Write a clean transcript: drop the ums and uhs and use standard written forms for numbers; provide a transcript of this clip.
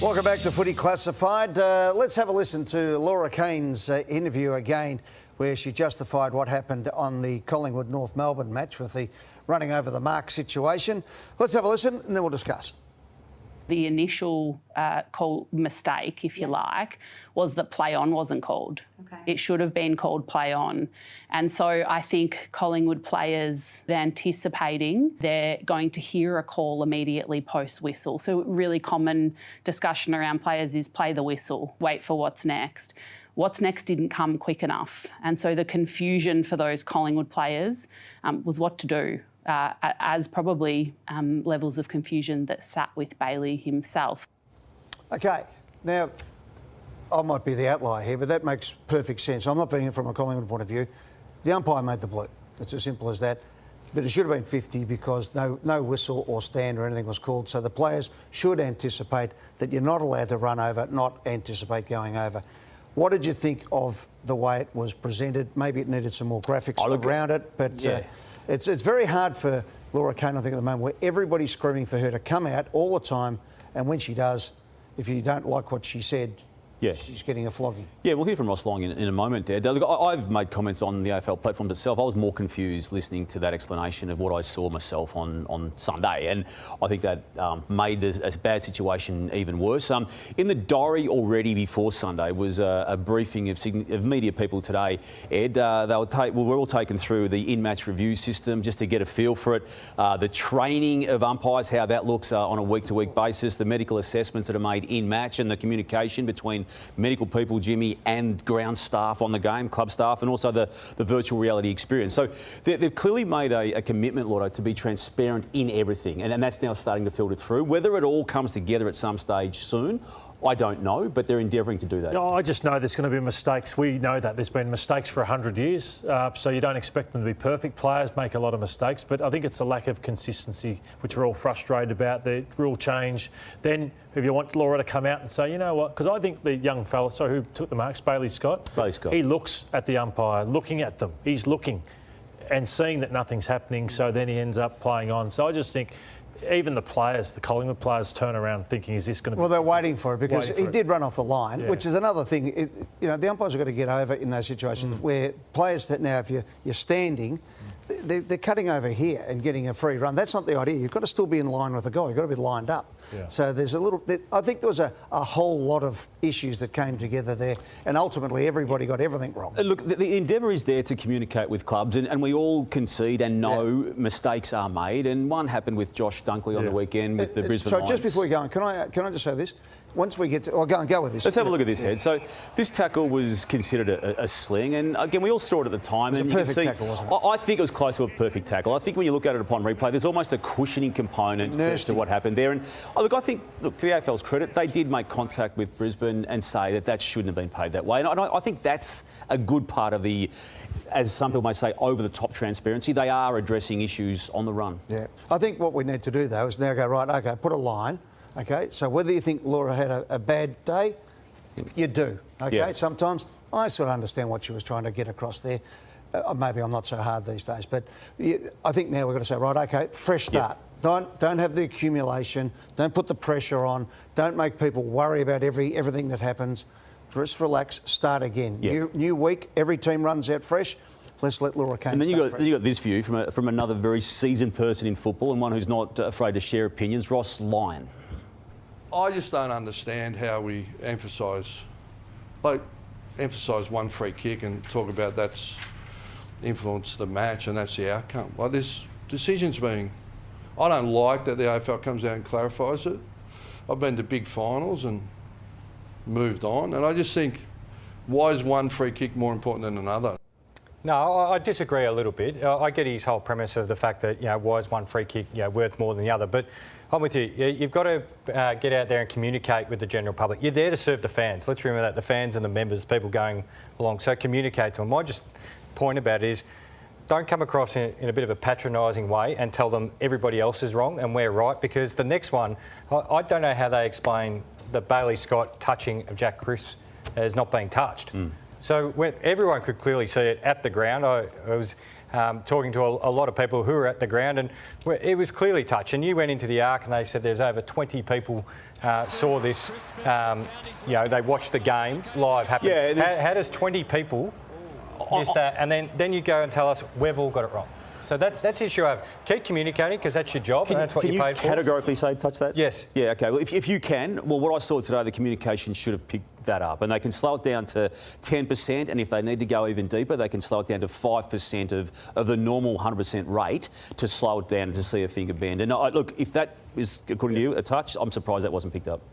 Welcome back to Footy Classified. Let's have a listen to Laura Kane's interview again, where she justified what happened on the Collingwood-North Melbourne match with the running over the mark situation. Let's have a listen and then we'll discuss. The initial call mistake, if you like, was that play on wasn't called. Okay. It should have been called play on. And so I think Collingwood players, they're anticipating they're going to hear a call immediately post-whistle. So really common discussion around players is play the whistle, wait for what's next. What's next didn't come quick enough. And so the confusion for those Collingwood players was what to do. As probably levels of confusion that sat with Bailey himself. OK, now, I might be the outlier here, but that makes perfect sense. I'm not being it from a Collingwood point of view. The umpire made the blue. It's as simple as that. But it should have been 50 because no whistle or stand or anything was called. So the players should anticipate that you're not allowed to run over, not anticipate going over. What did you think of the way it was presented? Maybe it needed some more graphics around it, but... Yeah. It's very hard for Laura Kane, I think, at the moment, where everybody's screaming for her to come out all the time, and when she does, if you don't like what she said, she's getting a flogging. Yeah, we'll hear from Ross Long in a moment, Dad. Look, I've made comments on the AFL platform itself. I was more confused listening to that explanation of what I saw myself on Sunday, and I think that made a bad situation even worse. In the diary already before Sunday was a briefing of media people today, Ed. We were all taken through the in-match review system just to get a feel for it, the training of umpires, how that looks on a week-to-week basis, the medical assessments that are made in-match and the communication between medical people, Jimmy, and ground staff on the game, club staff, and also the virtual reality experience. So they've clearly made a commitment, Lotto, to be transparent in everything, and that's now starting to filter through. Whether it all comes together at some stage soon, I don't know, but they're endeavouring to do that. I just know there's going to be mistakes. We know that there's been mistakes for 100 years, so you don't expect them to be perfect. Players make a lot of mistakes, but I think it's the lack of consistency, which we're all frustrated about, the rule change. Then if you want Laura to come out and say, you know what, because I think the young fella, who took the marks, Bailey Scott, he looks at the umpire, looking at them. He's looking and seeing that nothing's happening, so then he ends up playing on. So I just think... even the players, the Collingwood players, turn around thinking, is this going to be... Well, they're waiting for it because he did run off the line, which is another thing. The umpires have got to get over in those situations where players that now, if you're standing, they're cutting over here and getting a free run. That's not the idea. You've got to still be in line with the goal. You've got to be lined up. Yeah. So there's a little... I think there was a whole lot of issues that came together there, and ultimately everybody got everything wrong. Look, the endeavour is there to communicate with clubs, and we all concede and know mistakes are made, and one happened with Josh Dunkley on the weekend with the Brisbane Lions. So just before we go on, can I just say this? Once we get to... go with this. Let's have a look at this, Ed. So this tackle was considered a sling, and again, we all saw it at the time. It was a perfect tackle, wasn't it? I think it was close to a perfect tackle. I think when you look at it upon replay, there's almost a cushioning component to what happened there. And I think, to the AFL's credit, they did make contact with Brisbane and say that shouldn't have been paid that way. And I think that's a good part of the, as some people may say, over-the-top transparency. They are addressing issues on the run. Yeah. I think what we need to do, though, is now go, right, OK, put a line. OK, so whether you think Laura had a bad day, you do. OK, sometimes I sort of understand what she was trying to get across there. Maybe I'm not so hard these days, but I think now we've got to say, right, OK, fresh start. Don't have the accumulation. Don't put the pressure on. Don't make people worry about everything that happens. Just relax, start again. New week, every team runs out fresh. Let's let Laura Kane. And then you got this view from another very seasoned person in football and one who's not afraid to share opinions, Ross Lyon. I just don't understand how we emphasise one free kick and talk about that's influenced the match and that's the outcome. Like this decision's being... I don't like that the AFL comes out and clarifies it. I've been to big finals and moved on, and I just think, why is one free kick more important than another? No, I disagree a little bit. I get his whole premise of the fact that, why is one free kick worth more than the other? But I'm with you. You've got to get out there and communicate with the general public. You're there to serve the fans. Let's remember that, the fans and the members, people going along. So communicate to them. My point about it is, don't come across in a bit of a patronising way and tell them everybody else is wrong and we're right, because the next one, I don't know how they explain the Bailey Scott touching of Jack Crisp as not being touched. So everyone could clearly see it at the ground. talking to a lot of people who were at the ground, and it was clearly touch. And you went into the Arc and they said there's over 20 people saw this. They watched the game live happen. Yeah, how does 20 people miss that? And then you go and tell us we've all got it wrong. So that's the issue I have. Keep communicating because that's your job and that's what you're paid for. Can you categorically say touch that? Yes. Yeah, OK. Well, if you can, well, what I saw today, the communication should have picked that up. And they can slow it down to 10%, and if they need to go even deeper, they can slow it down to 5% of the normal 100% rate to slow it down to see a finger bend. And look, if that is, according to you, a touch, I'm surprised that wasn't picked up.